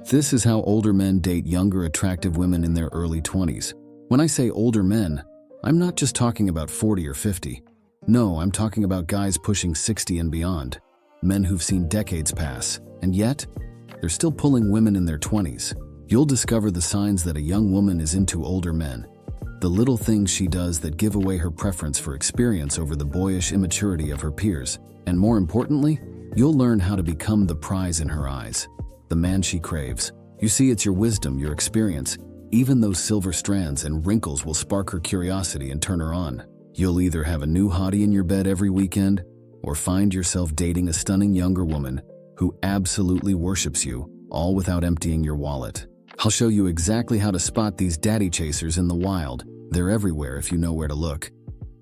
This is how older men date younger, attractive women in their early 20s. When I say older men, I'm not just talking about 40 or 50. No, I'm talking about guys pushing 60 and beyond. Men who've seen decades pass, and yet, they're still pulling women in their 20s. You'll discover the signs that a young woman is into older men. The little things she does that give away her preference for experience over the boyish immaturity of her peers. And more importantly, you'll learn how to become the prize in her eyes. The man she craves. You see, it's your wisdom, your experience. Even those silver strands and wrinkles will spark her curiosity and turn her on. You'll either have a new hottie in your bed every weekend, or find yourself dating a stunning younger woman who absolutely worships you, all without emptying your wallet. I'll show you exactly how to spot these daddy chasers in the wild. They're everywhere if you know where to look.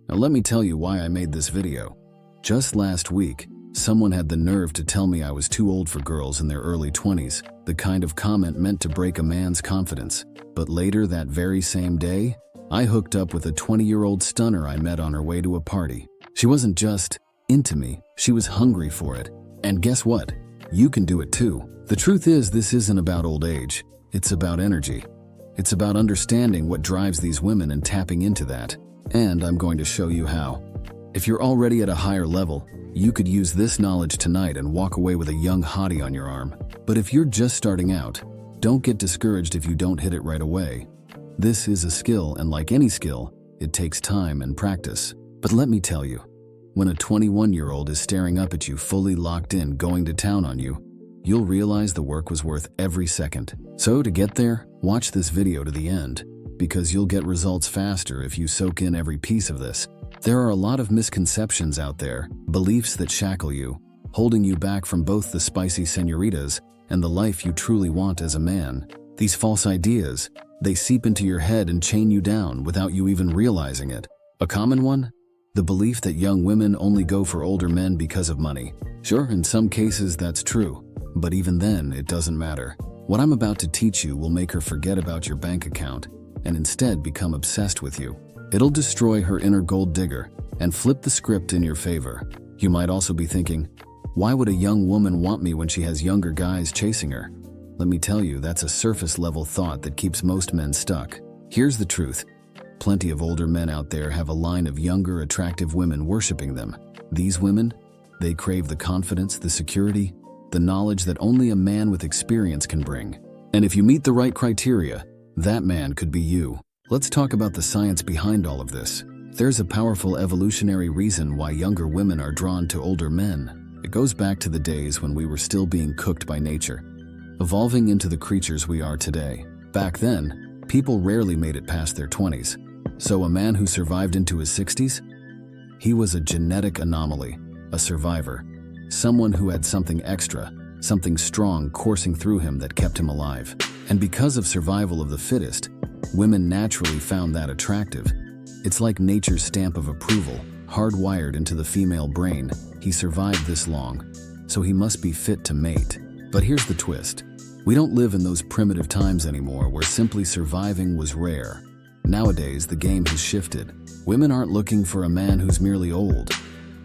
Now let me tell you why I made this video. Just last week, someone had the nerve to tell me I was too old for girls in their early 20s, the kind of comment meant to break a man's confidence. But later that very same day, I hooked up with a 20-year-old stunner I met on her way to a party. She wasn't just into me, she was hungry for it. And guess what? You can do it too. The truth is, this isn't about old age. It's about energy. It's about understanding what drives these women and tapping into that. And I'm going to show you how. If you're already at a higher level, you could use this knowledge tonight and walk away with a young hottie on your arm. But if you're just starting out, don't get discouraged if you don't hit it right away. This is a skill, and like any skill, it takes time and practice. But let me tell you, when a 21-year-old is staring up at you, fully locked in, going to town on you, you'll realize the work was worth every second. So to get there, watch this video to the end, because you'll get results faster if you soak in every piece of this. There are a lot of misconceptions out there, beliefs that shackle you, holding you back from both the spicy senoritas and the life you truly want as a man. These false ideas, they seep into your head and chain you down without you even realizing it. A common one? The belief that young women only go for older men because of money. Sure, in some cases that's true, but even then, it doesn't matter. What I'm about to teach you will make her forget about your bank account and instead become obsessed with you. It'll destroy her inner gold digger and flip the script in your favor. You might also be thinking, why would a young woman want me when she has younger guys chasing her? Let me tell you, that's a surface-level thought that keeps most men stuck. Here's the truth. Plenty of older men out there have a line of younger, attractive women worshiping them. These women, they crave the confidence, the security, the knowledge that only a man with experience can bring. And if you meet the right criteria, that man could be you. Let's talk about the science behind all of this. There's a powerful evolutionary reason why younger women are drawn to older men. It goes back to the days when we were still being cooked by nature, evolving into the creatures we are today. Back then, people rarely made it past their 20s. So a man who survived into his 60s? He was a genetic anomaly, a survivor, someone who had something extra, something strong coursing through him that kept him alive. And because of survival of the fittest, women naturally found that attractive. It's like nature's stamp of approval, hardwired into the female brain. He survived this long, so he must be fit to mate. But here's the twist. We don't live in those primitive times anymore where simply surviving was rare. Nowadays, the game has shifted. Women aren't looking for a man who's merely old.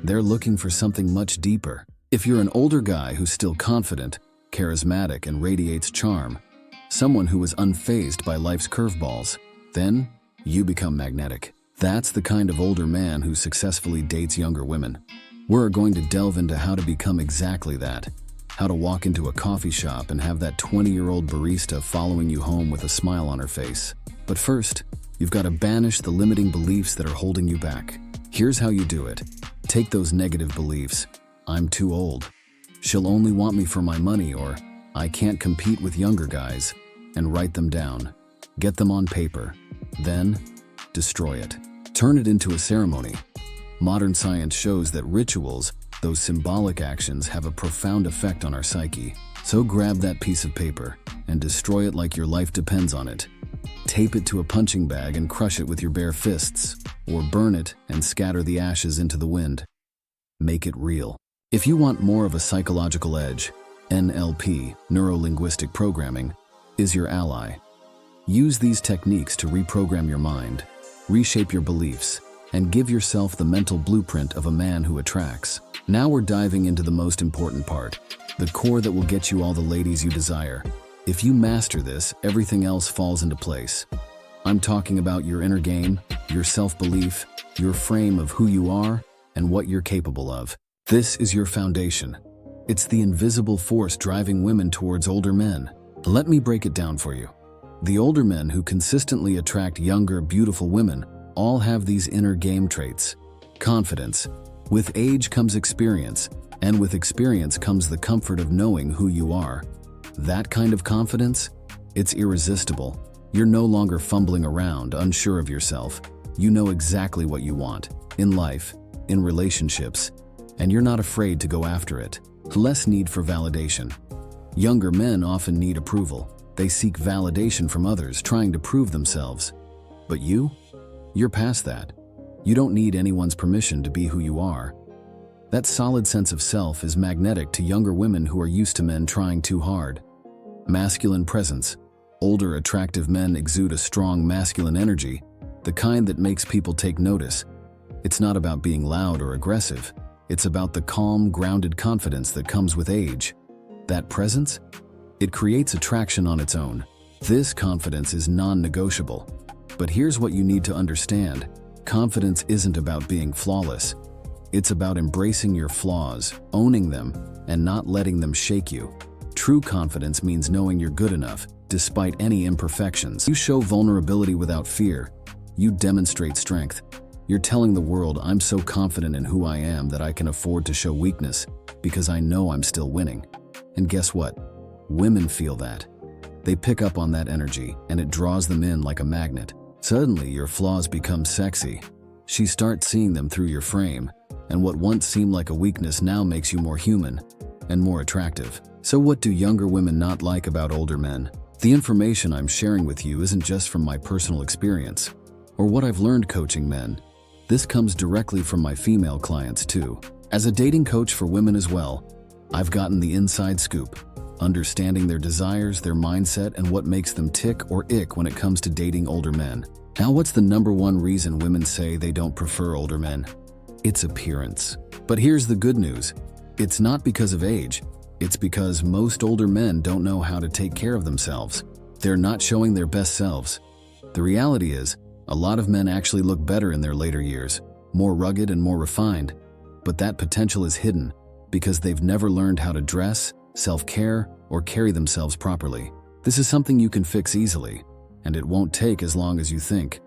They're looking for something much deeper. If you're an older guy who's still confident, charismatic, and radiates charm, someone who is unfazed by life's curveballs, then you become magnetic. That's the kind of older man who successfully dates younger women. We're going to delve into how to become exactly that. How to walk into a coffee shop and have that 20-year-old barista following you home with a smile on her face. But first, you've got to banish the limiting beliefs that are holding you back. Here's how you do it. Take those negative beliefs. I'm too old. She'll only want me for my money, or I can't compete with younger guys, and write them down. Get them on paper. Then, destroy it. Turn it into a ceremony. Modern science shows that rituals, those symbolic actions, have a profound effect on our psyche. So grab that piece of paper and destroy it like your life depends on it. Tape it to a punching bag and crush it with your bare fists, or burn it and scatter the ashes into the wind. Make it real. If you want more of a psychological edge, NLP, neuro-linguistic programming, is your ally. Use these techniques to reprogram your mind, reshape your beliefs, and give yourself the mental blueprint of a man who attracts. Now we're diving into the most important part, the core that will get you all the ladies you desire. If you master this, everything else falls into place. I'm talking about your inner game, your self-belief, your frame of who you are and what you're capable of. This is your foundation. It's the invisible force driving women towards older men. Let me break it down for you. The older men who consistently attract younger, beautiful women all have these inner game traits. Confidence. With age comes experience, and with experience comes the comfort of knowing who you are. That kind of confidence, it's irresistible. You're no longer fumbling around, unsure of yourself. You know exactly what you want, in life, in relationships, and you're not afraid to go after it. Less need for validation. Younger men often need approval. They seek validation from others, trying to prove themselves. But you're past that. You don't need anyone's permission to be who you are. That solid sense of self is magnetic to younger women who are used to men trying too hard. Masculine presence. Older, attractive men exude a strong masculine energy, the kind that makes people take notice. It's not about being loud or aggressive. It's about the calm, grounded confidence that comes with age. That presence? It creates attraction on its own. This confidence is non-negotiable. But here's what you need to understand. Confidence isn't about being flawless. It's about embracing your flaws, owning them, and not letting them shake you. True confidence means knowing you're good enough, despite any imperfections. You show vulnerability without fear. You demonstrate strength. You're telling the world, I'm so confident in who I am that I can afford to show weakness because I know I'm still winning. And guess what? Women feel that. They pick up on that energy, and it draws them in like a magnet. Suddenly, your flaws become sexy. She starts seeing them through your frame, and what once seemed like a weakness now makes you more human and more attractive. So what do younger women not like about older men? The information I'm sharing with you isn't just from my personal experience or what I've learned coaching men. This comes directly from my female clients too. As a dating coach for women as well, I've gotten the inside scoop, understanding their desires, their mindset, and what makes them tick or ick when it comes to dating older men. Now, what's the number one reason women say they don't prefer older men? It's appearance. But here's the good news. It's not because of age. It's because most older men don't know how to take care of themselves. They're not showing their best selves. The reality is, a lot of men actually look better in their later years, more rugged and more refined. But that potential is hidden because they've never learned how to dress, self-care, or carry themselves properly. This is something you can fix easily, and it won't take as long as you think.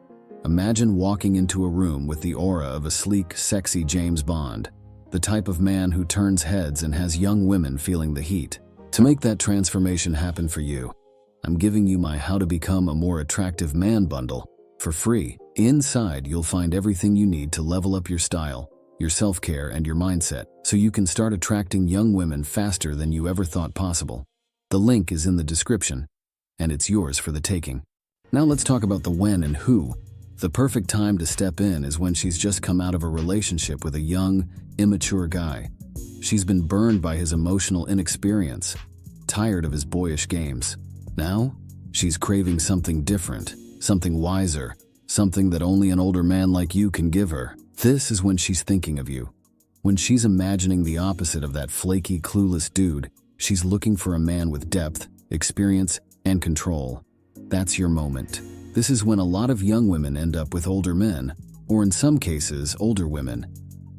Imagine walking into a room with the aura of a sleek, sexy James Bond, the type of man who turns heads and has young women feeling the heat. To make that transformation happen for you, I'm giving you my How to Become a More Attractive Man bundle for free. Inside, you'll find everything you need to level up your style, your self-care, and your mindset, so you can start attracting young women faster than you ever thought possible. The link is in the description, and it's yours for the taking. Now let's talk about the when and who. The perfect time to step in is when she's just come out of a relationship with a young, immature guy. She's been burned by his emotional inexperience, tired of his boyish games. Now, she's craving something different, something wiser, something that only an older man like you can give her. This is when she's thinking of you. When she's imagining the opposite of that flaky, clueless dude, she's looking for a man with depth, experience, and control. That's your moment. This is when a lot of young women end up with older men, or in some cases, older women.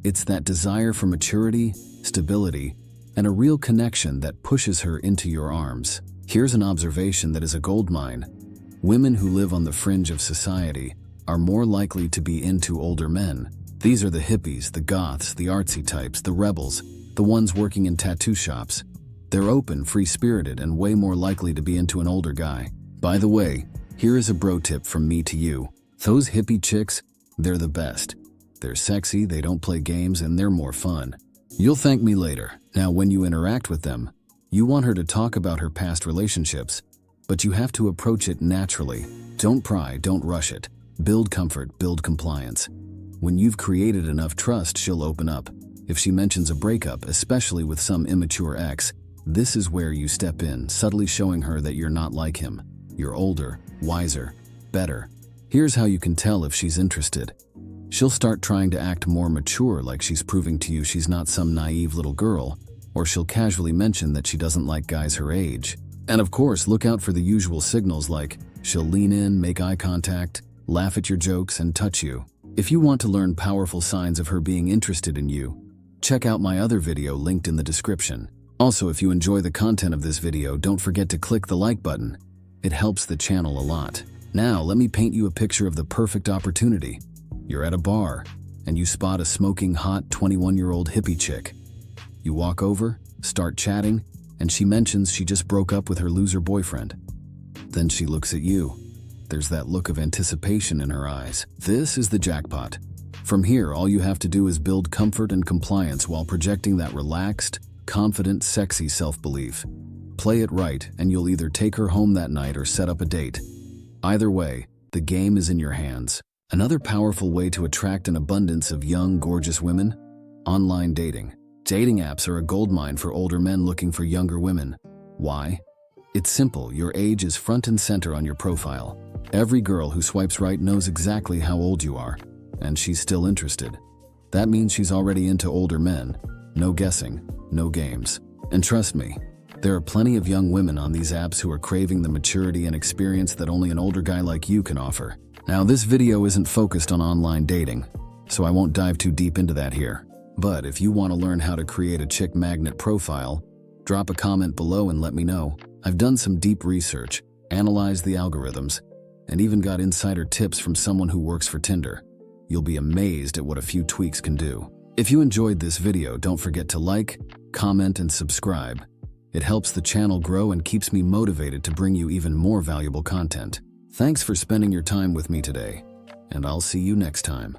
It's that desire for maturity, stability, and a real connection that pushes her into your arms. Here's an observation that is a goldmine. Women who live on the fringe of society are more likely to be into older men. These are the hippies, the goths, the artsy types, the rebels, the ones working in tattoo shops. They're open, free-spirited, and way more likely to be into an older guy. By the way, here is a bro tip from me to you. Those hippie chicks, they're the best. They're sexy, they don't play games, and they're more fun. You'll thank me later. Now, when you interact with them, you want her to talk about her past relationships, but you have to approach it naturally. Don't pry, don't rush it. Build comfort, build compliance. When you've created enough trust, she'll open up. If she mentions a breakup, especially with some immature ex, this is where you step in, subtly showing her that you're not like him. You're older, wiser, better. Here's how you can tell if she's interested. She'll start trying to act more mature, like she's proving to you she's not some naive little girl, or she'll casually mention that she doesn't like guys her age. And of course, look out for the usual signals like she'll lean in, make eye contact, laugh at your jokes, and touch you. If you want to learn powerful signs of her being interested in you, check out my other video linked in the description. Also, if you enjoy the content of this video, don't forget to click the like button. It helps the channel a lot. Now, let me paint you a picture of the perfect opportunity. You're at a bar, and you spot a smoking hot 21-year-old hippie chick. You walk over, start chatting, and she mentions she just broke up with her loser boyfriend. Then she looks at you. There's that look of anticipation in her eyes. This is the jackpot. From here, all you have to do is build comfort and compliance while projecting that relaxed, confident, sexy self-belief. Play it right, and you'll either take her home that night or set up a date. Either way, the game is in your hands. Another powerful way to attract an abundance of young, gorgeous women? Online dating. Dating apps are a goldmine for older men looking for younger women. Why? It's simple. Your age is front and center on your profile. Every girl who swipes right knows exactly how old you are, and she's still interested. That means she's already into older men. No guessing, no games. And trust me, there are plenty of young women on these apps who are craving the maturity and experience that only an older guy like you can offer. Now, this video isn't focused on online dating, so I won't dive too deep into that here. But if you want to learn how to create a chick magnet profile, drop a comment below and let me know. I've done some deep research, analyzed the algorithms, and even got insider tips from someone who works for Tinder. You'll be amazed at what a few tweaks can do. If you enjoyed this video, don't forget to like, comment, and subscribe. It helps the channel grow and keeps me motivated to bring you even more valuable content. Thanks for spending your time with me today, and I'll see you next time.